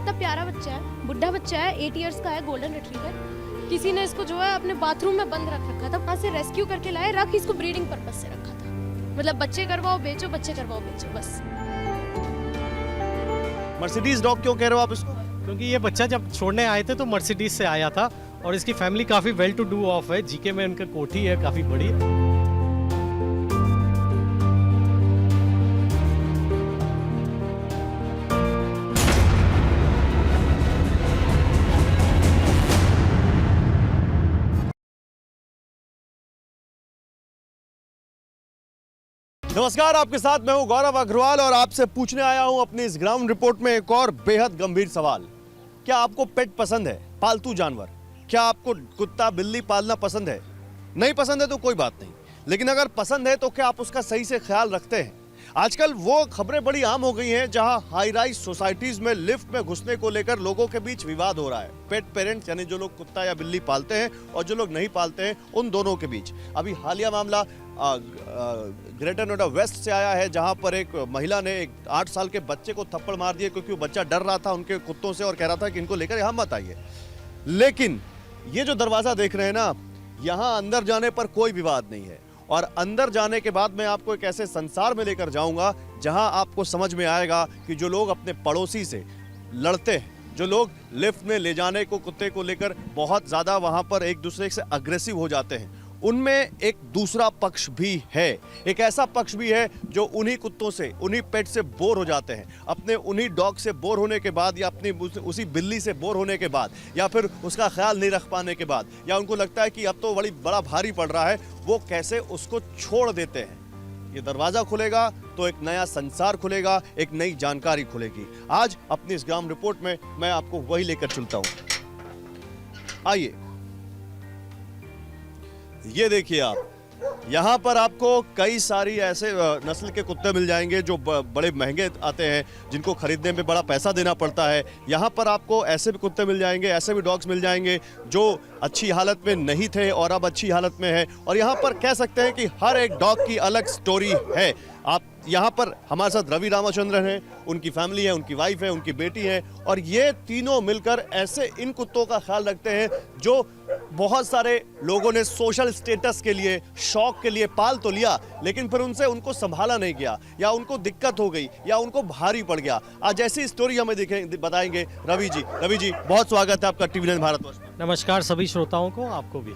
कितना प्यारा बच्चा है, बुढ़ा बच्चा है, 8 इयर्स का है, गोल्डन रिट्रीवर। किसी ने इसको जो है अपने बाथरूम में बंद रख रखा था, वहाँ से रेस्क्यू करके लाए, रख इसको ब्रीडिंग पर्पज से रखा था। मतलब बच्चे करवाओ बेचो, बच्चे करवाओ बेचो, बस। मर्सिडीज डॉग क्यों कह रहे हो आप इसको? क्योंकि ये बच्चा जब छोड़ने आए थे तो मर्सिडीज से आया था और इसकी फैमिली काफ़ी वेल टू डू ऑफ है। जीके में उनका कोठी है काफ़ी बड़ी। नमस्कार, आपके साथ मैं हूं गौरव अग्रवाल और आपसे पूछने आया हूं अपनी इस ग्राउंड रिपोर्ट में एक और बेहद गंभीर सवाल। क्या आपको पेट पसंद है, पालतू जानवर? क्या आपको कुत्ता बिल्ली पालना पसंद है? नहीं पसंद है तो कोई बात नहीं, लेकिन अगर पसंद है तो क्या आप उसका सही से ख्याल रखते हैं? आजकल वो खबरें बड़ी आम हो गई हैं जहां हाई राइज सोसाइटीज में लिफ्ट में घुसने को लेकर लोगों के बीच विवाद हो रहा है। पेट पेरेंट्स यानी जो लोग कुत्ता या बिल्ली पालते हैं और जो लोग नहीं पालते हैं, उन दोनों के बीच। अभी हालिया मामला ग्रेटर नोएडा वेस्ट से आया है, जहां पर एक महिला ने एक 8 साल के बच्चे को थप्पड़ मार दिए क्योंकि वो बच्चा डर रहा था उनके कुत्तों से और कह रहा था कि इनको लेकर यहाँ मत आइए। लेकिन ये जो दरवाजा देख रहे हैं ना, यहाँ अंदर जाने पर कोई विवाद नहीं है और अंदर जाने के बाद मैं आपको एक ऐसे संसार में लेकर जाऊंगा जहां आपको समझ में आएगा कि जो लोग अपने पड़ोसी से लड़ते हैं, जो लोग लिफ्ट में ले जाने को कुत्ते को लेकर बहुत ज्यादा वहां पर एक दूसरे से अग्रेसिव हो जाते हैं, उनमें एक दूसरा पक्ष भी है। एक ऐसा पक्ष भी है जो उन्हीं कुत्तों से, उन्हीं पेट से बोर हो जाते हैं, अपने उन्हीं डॉग से बोर होने के बाद या अपनी उसी बिल्ली से बोर होने के बाद या फिर उसका ख्याल नहीं रख पाने के बाद, या उनको लगता है कि अब तो बड़ा भारी पड़ रहा है, वो कैसे उसको छोड़ देते हैं। ये दरवाजा खुलेगा तो एक नया संसार खुलेगा, एक नई जानकारी खुलेगी। आज अपनी इस ग्राउंड रिपोर्ट में मैं आपको वही लेकर चलता हूं। आइए, ये देखिए आप, यहाँ पर आपको कई सारी ऐसे नस्ल के कुत्ते मिल जाएंगे जो बड़े महंगे आते हैं, जिनको खरीदने में बड़ा पैसा देना पड़ता है। यहाँ पर आपको ऐसे भी कुत्ते मिल जाएंगे, ऐसे भी डॉग्स मिल जाएंगे जो अच्छी हालत में नहीं थे और अब अच्छी हालत में है। और यहाँ पर कह सकते हैं कि हर एक डॉग की अलग स्टोरी है। आप यहाँ पर हमारे साथ रवि रामचंद्रन हैं, उनकी फैमिली है, उनकी वाइफ है, उनकी बेटी है, और ये तीनों मिलकर ऐसे इन कुत्तों का ख्याल रखते हैं जो बहुत सारे लोगों ने सोशल स्टेटस के लिए, शौक के लिए पाल तो लिया, लेकिन फिर उनको संभाला नहीं गया, या उनको दिक्कत हो गई, या उनको भारी पड़ गया। आज ऐसी स्टोरी हमें बताएंगे रवि जी। रवि जी, बहुत स्वागत है आपका टीवी 9 भारतवर्ष में। नमस्कार सभी श्रोताओं को, आपको भी।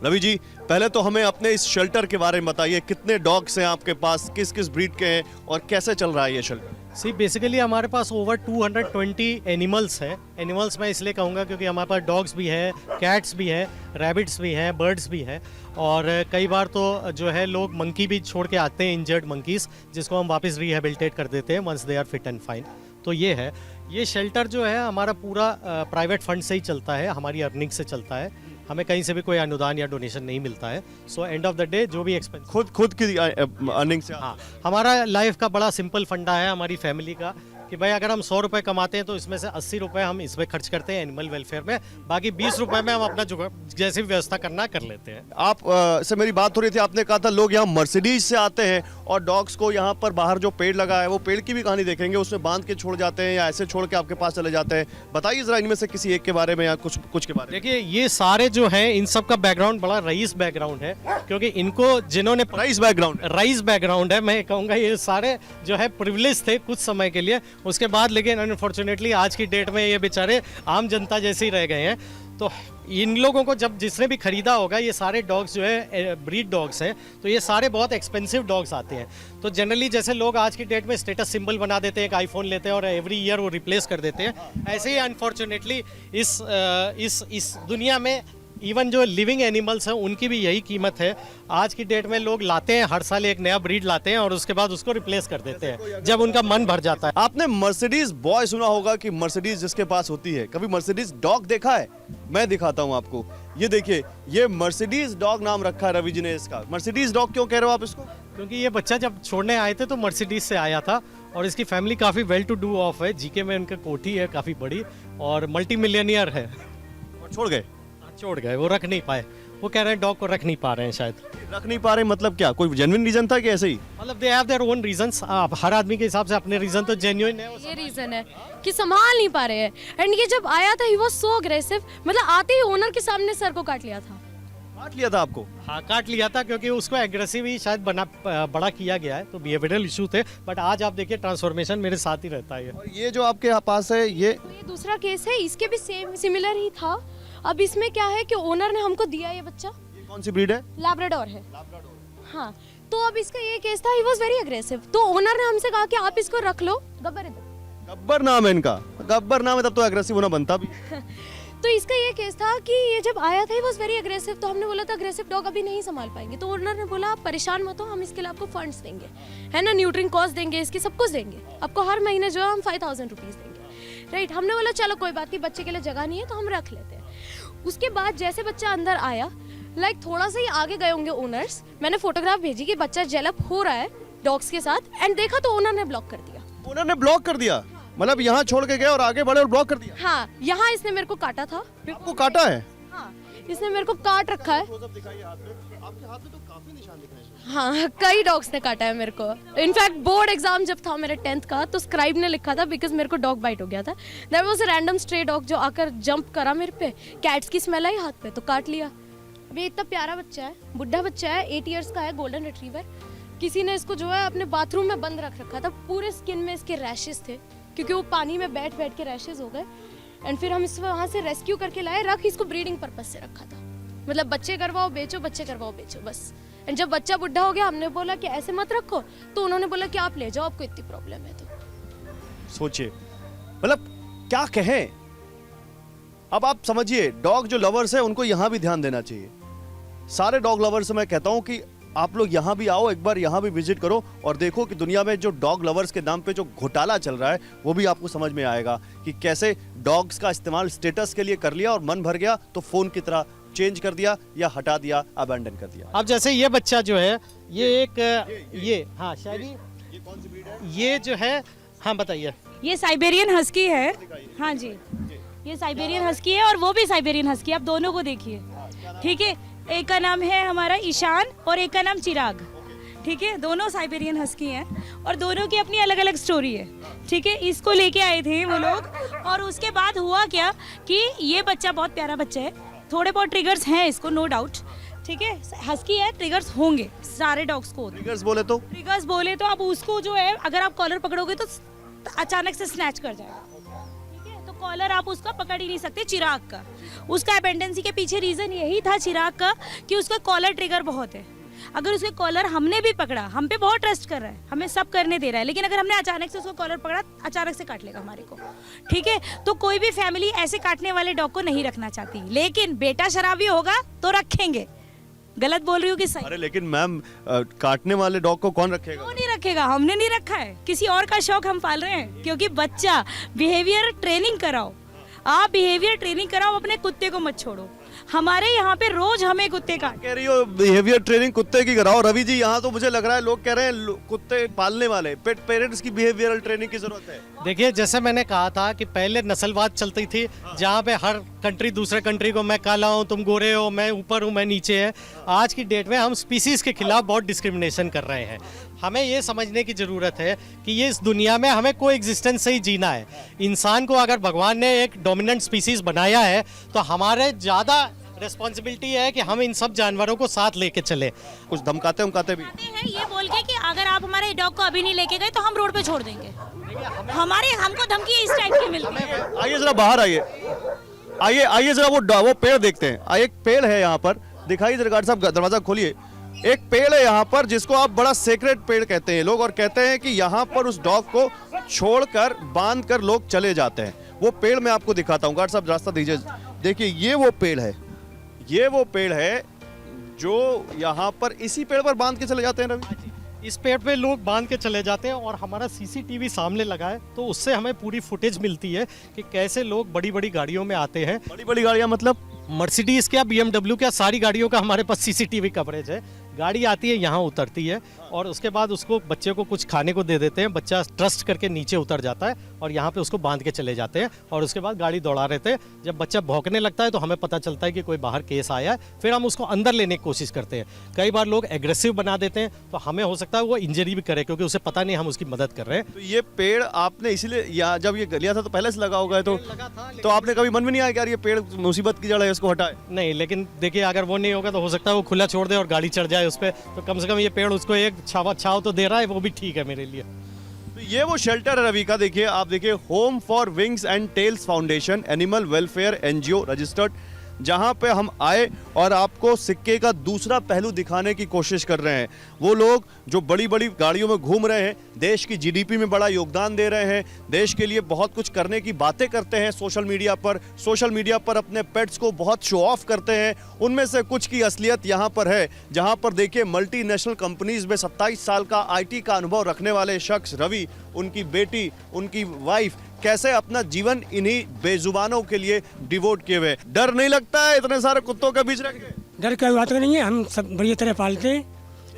रवि जी, पहले तो हमें अपने इस शेल्टर के बारे में बताइए। कितने डॉग्स हैं आपके पास, किस किस ब्रीड के हैं और कैसे चल रहा है ये शेल्टर? बेसिकली हमारे पास ओवर 220 एनिमल्स हैं। एनिमल्स मैं इसलिए कहूँगा क्योंकि हमारे पास डॉग्स भी है, कैट्स भी है, रैबिट्स भी हैं, बर्ड्स भी हैं, और कई बार तो जो है लोग मंकी भी छोड़ के आते हैं, इंजर्ड मंकीज़, जिसको हम वापस रिहेबिलिटेट कर देते हैं once they are fit and fine. तो ये है, ये शेल्टर जो है हमारा पूरा प्राइवेट फंड से ही चलता है, हमारी अर्निंग से चलता है। हमें कहीं से भी कोई अनुदान या डोनेशन नहीं मिलता है। So end of the day जो भी एक्सपेंस खुद की अर्निंग से। हाँ, हमारा लाइफ का बड़ा सिंपल फंडा है हमारी फैमिली का कि भाई अगर हम 100 रुपये कमाते हैं तो इसमें से 80 रुपये हम इसमें खर्च करते हैं एनिमल वेलफेयर में, बाकी 20 रुपये में हम अपना जैसी व्यवस्था करना कर लेते हैं। आप से मेरी बात हो रही थी, आपने कहा था लोग यहाँ मर्सिडीज से आते हैं और डॉग्स को यहाँ पर बाहर जो पेड़ लगा है वो पेड़ की भी कहानी देखेंगे, उसमें बांध के छोड़ जाते हैं या ऐसे छोड़ के आपके पास चले जाते हैं। बताइए जरा इनमें से किसी एक के बारे में या कुछ के बारे में। देखिए, ये सारे जो हैं इन सब का बैकग्राउंड बड़ा रईस बैकग्राउंड है, क्योंकि इनको जिन्होंने रईस बैकग्राउंड है, मैं कहूँगा ये सारे जो है प्रिविलेज थे कुछ समय के लिए, उसके बाद लेकिन अनफॉर्चुनेटली आज की डेट में ये बेचारे आम जनता जैसे ही रह गए हैं। तो इन लोगों को जब जिसने भी खरीदा होगा, ये सारे डॉग्स जो है ब्रीड डॉग्स हैं, तो ये सारे बहुत एक्सपेंसिव डॉग्स आते हैं। तो जनरली जैसे लोग आज की डेट में स्टेटस सिंबल बना देते हैं, एक आईफोन लेते हैं और एवरी ईयर वो रिप्लेस कर देते हैं, ऐसे ही अनफॉर्चुनेटली इस दुनिया में इवन जो लिविंग एनिमल्स हैं उनकी भी यही कीमत है। आज की डेट में लोग लाते हैं, हर साल एक नया ब्रीड लाते हैं और उसके बाद उसको रिप्लेस कर देते हैं जब उनका मन भर जाता है। आपने मर्सिडीज बॉय सुना होगा कि मर्सिडीज जिसके पास होती है, कभी मर्सिडीज डॉग देखा है? मैं दिखाता हूं आपको। ये देखिए, ये मर्सिडीज डॉग नाम रखा है रवि जी ने इसका। मर्सिडीज डॉग क्यों कह रहे हो आप इसको? क्योंकि ये बच्चा जब छोड़ने आए थे तो मर्सिडीज से आया था और इसकी फैमिली काफ़ी वेल टू डू ऑफ है। जीके में उनकी कोठी है काफ़ी बड़ी और मल्टी मिलियनियर है। और छोड़ गए, वो रख नहीं पाए। वो कह रहे हैं डॉग को रख नहीं पा रहे हैं शायद। रख नहीं पा रहे मतलब क्या, कोई जेन्युइन रीजन था कि ऐसे ही? मतलब they have their own reasons. हर आदमी के हिसाब से अपने रीजन तो जेन्युइन है। ये रीजन है कि संभाल नहीं पा रहे हैं। एंड ये जब आया था ही वाज सो अग्रेसिव, मतलब आते ही ओनर के सामने सर को काट लिया था। काट लिया था आपको? हाँ काट लिया था, क्योंकि उसको एग्रेसिव ही शायद बड़ा किया गया है, तो बिहेवियरल इशू थे। बट आज आप देखिए ट्रांसफॉर्मेशन मेरे साथ ही रहता है। और ये जो आपके पास है ये दूसरा केस है, इसके भी सेम सिमिलर ही था। अब इसमें क्या है कि ओनर ने हमको दिया ये बच्चा, कौन सी ब्रीड है? लैब्राडोर है। हाँ, तो अब इसका ये केस था, ही वाज वेरी अग्रेसिव। तो ओनर ने हमसे कहा कि आप इसको रख लो। गब्बर इधर। गब्बर नाम है इनका? गब्बर नाम है तब तो एग्रेसिव होना बनता भी। तो इसका ये केस था कि ये जब आया था ही वाज वेरी अग्रेसिव। तो हमने बोला था अग्रेसिव डॉग अभी नहीं संभाल पाएंगे। तो ओनर ने बोला आप परेशान मत हो, हम इसके लिए आपको फंड्स देंगे, है ना, न्यूट्रिंग कॉस्ट देंगे, इसकी सब कुछ देंगे आपको। हर महीने जो है हम 5000 रुपीज देंगे, राइट। हमने बोला चलो कोई बात नहीं, बच्चे के लिए जगह नहीं है तो हम रख लेते हैं। उसके बाद जैसे बच्चा अंदर आया, लाइक थोड़ा सा ही आगे गए होंगे ओनर्स, मैंने फोटोग्राफ भेजी कि बच्चा जेलअप हो रहा है डॉग्स के साथ, एंड देखा तो ओनर ने ब्लॉक कर दिया। ओनर ने ब्लॉक कर दिया? मतलब यहाँ छोड़ के गए और आगे बढ़े और ब्लॉक कर दिया? हाँ, यहाँ इसने मेरे को काटा था। आपको काटा है? हाँ, इसने मेरे को काट रखा है। आपके हाथ में तो काफी निशान दिख रहे हैं। हाँ, कई डॉग्स ने काटा है मेरे को। इनफैक्ट बोर्ड एग्जाम जब था मेरे 10th का, तो स्क्राइब ने लिखा था बिकॉज मेरे को डॉग बाइट हो गया था। There was a random stray dog जो आकर जंप करा मेरे पे, कैट्स की स्मेल आई हाथ पे तो काट लिया। अभी इतना प्यारा बच्चा है, बुढ़ा बच्चा है, 8 इयर्स का है, गोल्डन रिट्रीवर। किसी ने इसको जो है अपने बाथरूम में बंद रख रखा था। पूरे स्किन में इसके रैशेस थे, क्योंकि वो पानी में बैठ बैठ के रैशेस हो गए। एंड फिर हम इसको वहाँ से रेस्क्यू करके लाए, रख इसको ब्रीडिंग पर्पस से रखा था। मतलब बच्चे करवाओ बेचो, बच्चे करवाओ बेचो, बस। एंड जब बच्चा बुढ़ा हो गया, हमने बोला कि ऐसे मत रखो, तो उन्होंने बोला कि आप ले जाओ, आपको इतनी प्रॉब्लम है तो। सोचिए, मतलब क्या कहें। अब आप समझिए, डॉग जो लवर्स है उनको यहाँ भी ध्यान देना चाहिए। सारे डॉग लवर्स से मैं कहता हूँ कि आप लोग यहाँ भी आओ, एक बार यहाँ भी विजिट करो और देखो कि दुनिया में जो डॉग लवर्स के नाम पे जो घोटाला चल रहा है वो भी आपको समझ में आएगा कि कैसे डॉग्स का इस्तेमाल स्टेटस के लिए कर लिया और मन भर गया तो फोन की तरह चेंज कर दिया या हटा दिया, अबैंडन कर दिया। अब जैसे ये बच्चा जो है ये हाँ शायद ये कौन सी ब्रीड है? ये जो है, हाँ बताइए। ये साइबेरियन हस्की है। हाँ जी, ये साइबेरियन हस्की है और वो भी साइबेरियन हस्की है। आप दोनों को देखिए, ठीक है। एक का नाम है हमारा ईशान और एक का नाम चिराग, ठीक है। दोनों साइबेरियन हस्की हैं और दोनों की अपनी अलग अलग स्टोरी है, ठीक है। इसको लेके आए थे वो लोग और उसके बाद हुआ क्या कि ये बच्चा बहुत प्यारा बच्चा है। थोड़े बहुत ट्रिगर्स हैं इसको, नो डाउट, ठीक है। हस्की है, ट्रिगर्स होंगे, सारे डॉग्स को। ट्रिगर्स बोले तो अब उसको जो है अगर आप कॉलर पकड़ोगे तो अचानक से स्नैच कर जाएगा, ठीक है। तो कॉलर आप उसका पकड़ ही नहीं सकते। चिराग का, उसका अपेंडेंसी के पीछे रीजन यही था चिराग का कि उसका कॉलर ट्रिगर बहुत है। अगर उसके कॉलर हमने भी पकड़ा, हम पे बहुत ट्रस्ट कर रहा है, हमें सब करने दे रहा है, लेकिन अगर हमने अचानक से उसको कॉलर पकड़ा, अचानक से काट लेगा हमारे को, ठीक है। तो कोई भी फैमिली ऐसे काटने वाले डॉग को नहीं रखना चाहती, लेकिन बेटा शराबी होगा तो रखेंगे। गलत बोल रही हूँ कि सही? अरे लेकिन मैम, काटने वाले डॉग को कौन रखेगा? क्यों नहीं रखेगा? हमने नहीं रखा है, किसी और का शौक हम पाल रहे हैं। क्योंकि बच्चा बिहेवियर ट्रेनिंग कराओ, आप बिहेवियर ट्रेनिंग कराओ, अपने कुत्ते को मत छोड़ो। हमारे यहाँ पे रोज हमें कुत्ते काट कह रही हो बिहेवियर ट्रेनिंग कुत्ते की कराओ। रवि जी, यहाँ तो मुझे लग रहा है लोग कह रहे हैं कुत्ते पालने वाले पेट पेरेंट्स की बिहेवियरल ट्रेनिंग की जरूरत है। देखिए, जैसे मैंने कहा था कि पहले नस्लवाद चलती थी, जहाँ पे हर कंट्री दूसरे कंट्री को मैं काला हूँ, तुम गोरे हो, मैं ऊपर हूँ, मैं नीचे है। आज की डेट में हम स्पीसीज के खिलाफ बहुत डिस्क्रिमिनेशन कर रहे हैं। हमें ये समझने की ज़रूरत है कि ये इस दुनिया में हमें कोई एग्जिस्टेंस से ही जीना है। इंसान को अगर भगवान ने एक डोमिनेंट स्पीसीज बनाया है तो हमारे ज़्यादा रिस्पॉन्सिबिलिटी है कि हम इन सब जानवरों को साथ लेके चले। कुछ धमकाते भी हैं ये बोल के कि अगर आप हमारे डॉग को अभी नहीं लेके गए तो हम रोड पे छोड़ देंगे। हमको धमकी इस टाइप की मिलती है। आइए जरा बाहर आइए जरा वो पेड़ देखते हैं। एक पेड़ है यहाँ पर, दिखाइए जरा, गार्ड साहब दरवाजा खोलिए। एक पेड़ है यहाँ पर जिसको आप बड़ा सेक्रेट पेड़ कहते हैं लोग, और कहते हैं कि यहाँ पर उस डॉग को छोड़कर बांध कर लोग चले जाते हैं। वो पेड़ मैं आपको दिखाता हूँ, गार्ड साहब रास्ता दीजिए। देखिए, ये वो पेड़ है जो यहाँ पर इसी पेड़ पर बांध के चले जाते हैं। रवि, इस पेड़ पे लोग बांध के चले जाते हैं और हमारा सीसीटीवी सामने लगा है, तो उससे हमें पूरी फुटेज मिलती है कि कैसे लोग बड़ी बड़ी गाड़ियों में आते हैं। बड़ी गाड़ियाँ मतलब मर्सिडीज क्या, BMW क्या, सारी गाड़ियों का हमारे पास सीसीटीवी कवरेज है। गाड़ी आती है, यहाँ उतरती है और उसके बाद उसको बच्चे को कुछ खाने को दे देते हैं, बच्चा ट्रस्ट करके नीचे उतर जाता है और यहाँ पे उसको बांध के चले जाते हैं और उसके बाद गाड़ी दौड़ा रहे थे। जब बच्चा भौंकने लगता है तो हमें पता चलता है कि कोई बाहर केस आया है, फिर हम उसको अंदर लेने की कोशिश करते हैं। कई बार लोग एग्रेसिव बना देते हैं तो हमें हो सकता है वो इंजरी भी करे, क्योंकि उसे पता नहीं हम उसकी मदद कर रहे हैं। तो ये पेड़ आपने इसीलिए या जब ये लिया था तो पहले से लगा होगा, तो आपने कभी मन में नहीं आया कि यार ये पेड़ मुसीबत की जड़ है, इसको हटाए? नहीं, लेकिन देखिए अगर वो नहीं होगा तो हो सकता है वो खुला छोड़ दे और गाड़ी चढ़ जाए उस पर, तो कम से कम ये पेड़ उसको एक छाव तो दे रहा है, वो भी ठीक है मेरे लिए। तो ये वो शेल्टर है रवि का, देखिए आप देखिए, home for wings and tails foundation animal welfare NGO registered, जहां पे हम आए और आपको सिक्के का दूसरा पहलू दिखाने की कोशिश कर रहे हैं। वो लोग जो बड़ी बड़ी गाड़ियों में घूम रहे हैं, देश की जीडीपी में बड़ा योगदान दे रहे हैं, देश के लिए बहुत कुछ करने की बातें करते हैं सोशल मीडिया पर अपने पेट्स को बहुत शो ऑफ करते हैं, उनमें से कुछ की असलियत यहाँ पर है, जहाँ पर देखिए मल्टीनेशनल कंपनीज में 27 साल का IT का अनुभव रखने वाले शख्स रवि, उनकी बेटी, उनकी वाइफ कैसे अपना जीवन इन्हीं बेजुबानों के लिए डिवोट किए हुए। डर नहीं लगता है इतने सारे कुत्तों के बीच रह के? डर की बात नहीं है, हम सब बढ़िया तरह पालते हैं।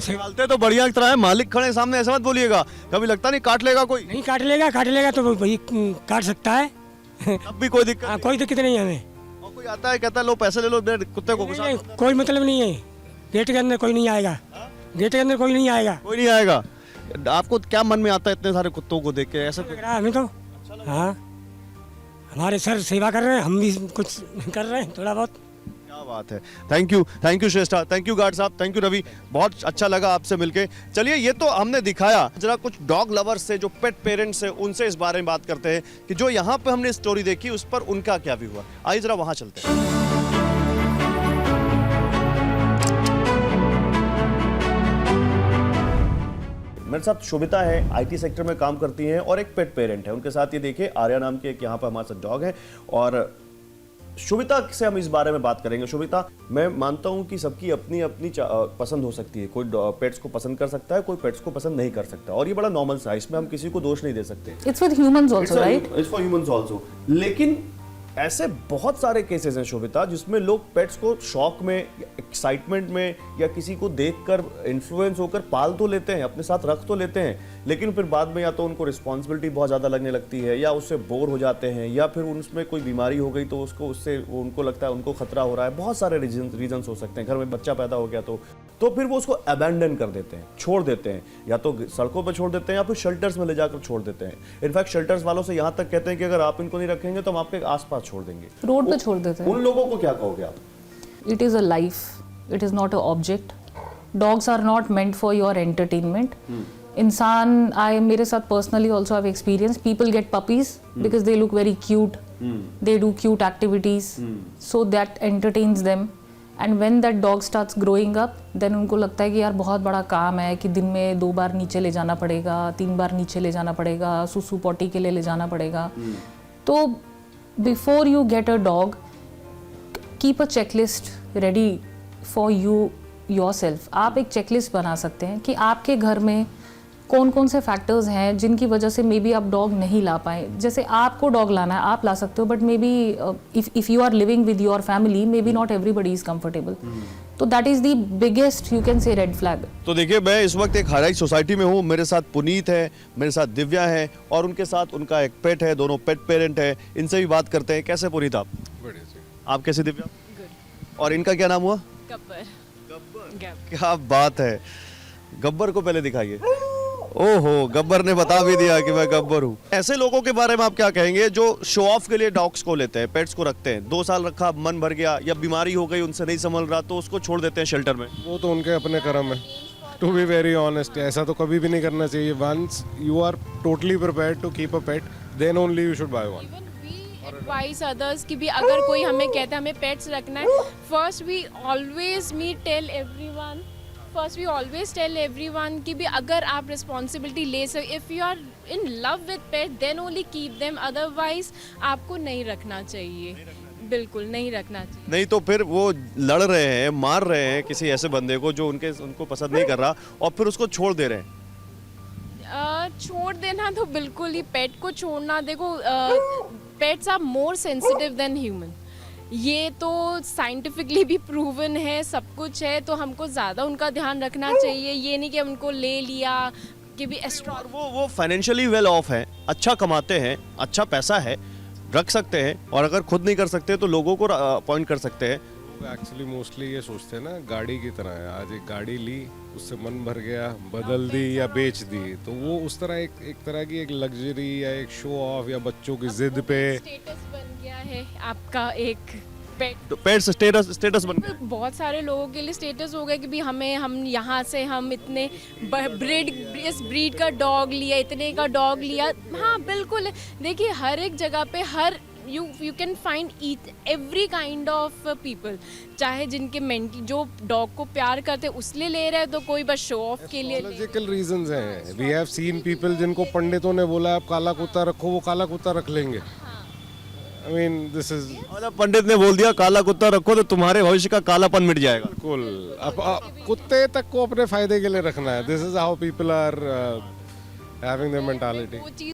पालते तो बढ़िया तरह है, मालिक खड़े सामने, ऐसा मत बोलिएगा। कभी लगता नहीं काट लेगा कोई? नहीं काट लेगा तो वही काट सकता है। तब भी कोई दिक्कत? कोई दिक्कत नहीं है हमें। और कोई आता है कहता है लो पैसे ले लो, मेरे कुत्ते को घुसा दो। कोई मतलब नहीं है, गेट के अंदर कोई नहीं आएगा, गेट के अंदर कोई नहीं आएगा। कोई नहीं आएगा। आपको क्या मन में आता है इतने सारे कुत्तों को देख के? ऐसा लग रहा है हमें तो। हाँ, हमारे सर सेवा कर रहे हैं, हम भी कुछ कर रहे हैं थोड़ा बहुत। क्या बात है। Thank you Shreshtha, thank you guard sahab, thank you Ravi, बहुत अच्छा लगा आपसे मिलके। चलिए ये तो हमने दिखाया, जरा कुछ डॉग लवर्स से जो पेट पेरेंट्स हैं उनसे इस बारे में बात करते हैं कि जो यहाँ पे हमने स्टोरी देखी उस पर उनका क्या व्यू हुआ। आइए जरा वहां चलते हैं। मेरे साथ शोभिता है, IT सेक्टर में काम करती हैं और एक पेट पेरेंट है। उनके साथ ये देखिए आर्या नाम के एक यहाँ पर हमारे साथ डॉग है और शोभिता से हम इस बारे में बात करेंगे। शोभिता, मैं मानता हूँ कि सबकी अपनी अपनी पसंद हो सकती है, कोई पेट्स को पसंद कर सकता है, कोई पेट्स को पसंद नहीं कर सकता, और ये बड़ा नॉर्मल सा है, इसमें हम किसी को दोष नहीं दे सकते। It's with humans also, right? It's for humans also. लेकिन ऐसे बहुत सारे केसेस हैं शोभिता जिसमें लोग पेट्स को शौक में, एक्साइटमेंट में या किसी को देखकर इन्फ्लुएंस होकर पाल तो लेते हैं, अपने साथ रख तो लेते हैं, लेकिन फिर बाद में या तो उनको रिस्पॉन्सिबिलिटी बहुत ज़्यादा लगने लगती है, या उससे बोर हो जाते हैं, या फिर उनमें कोई बीमारी हो गई तो उससे उनको लगता है उनको खतरा हो रहा है। बहुत सारे रीजंस हो सकते हैं। घर में बच्चा पैदा हो गया तो फिर वो उसको अबैंडन कर देते हैं, छोड़ देते हैं, या तो सड़कों पर छोड़ देते हैं या फिर शेल्टर्स में ले जाकर छोड़ देते हैं। इनफैक्ट शेल्टर्स वालों से यहाँ तक कहते हैं कि अगर आप इनको नहीं रखेंगे तो हम आपके आसपास छोड़ देंगे, रोड पे छोड़ देते हैं। उन लोगों को क्या कहोगे आप? It is a life, it is not a object. Dogs are not meant for your entertainment. इंसान, मेरे साथ personally also have experience, people get puppies because they look very cute, they do cute activities, so that entertains them, and when that dog starts growing up then उनको लगता है कि यार बहुत बड़ा काम है कि दिन में 2 बार नीचे ले जाना पड़ेगा, 3 बार नीचे ले जाना पड़ेगा, सुसु पॉटी के लिए ले जाना पड़ेगा। तो before you get a dog, keep a checklist ready for you yourself. आप एक चेकलिस्ट बना सकते हैं कि आपके घर में कौन कौन से फैक्टर्स हैं जिनकी वजह से मे बी आप डॉग नहीं ला पाए। जैसे आपको डॉग लाना है, आप ला सकते हो, but maybe if you are living with your family, maybe not everybody is comfortable. तो that is the biggest, you can say, red flag. तो देखिए, मैं इस वक्त एक हाईराइज सोसाइटी में हूँ, मेरे साथ पुनीत है, मेरे साथ दिव्या है और उनके साथ उनका एक पेट है, दोनों पेट पेरेंट है। इनसे भी बात करते हैं। कैसे पुनीत आप? बढ़िया जी। आप कैसे दिव्या? और इनका क्या नाम हुआ? गब्बर। क्या बात है। गब्बर को पहले दिखाइए। ओहो, गब्बर ने बता भी दिया कि मैं गब्बर हूँ। ऐसे लोगों के बारे में आप क्या कहेंगे जो शो ऑफ के लिए डॉग्स को लेते हैं, पेट्स को रखते हैं, 2 साल रखा, मन भर गया, या बीमारी हो गई, उनसे नहीं संभल रहा तो उसको छोड़ देते हैं शेल्टर में? वो तो उनके अपने कर्म है। टू बी वेरी ऑनेस्ट, ऐसा तो कभी भी नहीं करना चाहिए। Once you are totally prepared to keep a pet, then only you should buy one. Advice others कि भी अगर कोई हमें कहता है हमें पेट्स रखना है, first we always tell everyone कि भी अगर आप रिस्पॉन्सिबिलिटी ले सके, if you are in love with pet then only keep them, otherwise आपको नहीं रखना चाहिए, बिल्कुल नहीं रखना चाहिए। नहीं तो फिर वो लड़ रहे हैं, मार रहे हैं किसी ऐसे बंदे को जो उनको पसंद नहीं कर रहा, और फिर उसको छोड़ दे रहे हैं। छोड़ देना तो बिल्कुल ही, पेट को छोड़ना, देखो pets are more sensitive than human. ये तो साइंटिफिकली भी प्रूवन है, सब कुछ है, तो हमको ज़्यादा उनका ध्यान रखना चाहिए। ये नहीं कि हम उनको ले लिया कि भी एस्ट्रो और वो फाइनेंशियली वेल ऑफ है, अच्छा कमाते हैं, अच्छा पैसा है, रख सकते हैं, और अगर खुद नहीं कर सकते तो लोगों को अपॉइंट कर सकते हैं। एक्चुअली मोस्टली ये सोचते हैं ना गाड़ी की तरह है, आज एक गाड़ी ली उससे मन भर गया, बदल दी या बेच दी, तो वो उस तरह एक तरह की एक लग्जरी या एक शो ऑफ या बच्चों की जिद पे स्टेटस बन गया है आपका एक पेट। तो पेट्स स्टेटस बन गया। बहुत सारे लोगों के लिए स्टेटस हो गया कि भी हम यहाँ से हम इतने इस ब्रीड का डॉग लिया, इतने का डॉग लिया। हाँ बिल्कुल, देखिए हर एक जगह पे हर you can find every kind of people, चाहे जिनके मेंटल जो डॉग को प्यार करते उसलिए ले रहे हैं, तो कोई बस शो ऑफ के लिए ले। लॉजिकल रीजंस हैं। वी हैव सीन पीपल जिनको पंडितों ने बोला आप काला कुत्ता रखो, वो काला कुत्ता रख लेंगे। आई मीन दिस इज मतलब पंडित ने बोल दिया काला कुत्ता रखो तो तुम्हारे भविष्य का कालापन मिट जाएगा। बिल्कुल। अब कुत्ते तक को अपने फायदे के लिए रखना है। This is how people are having their mentality. वो चीज़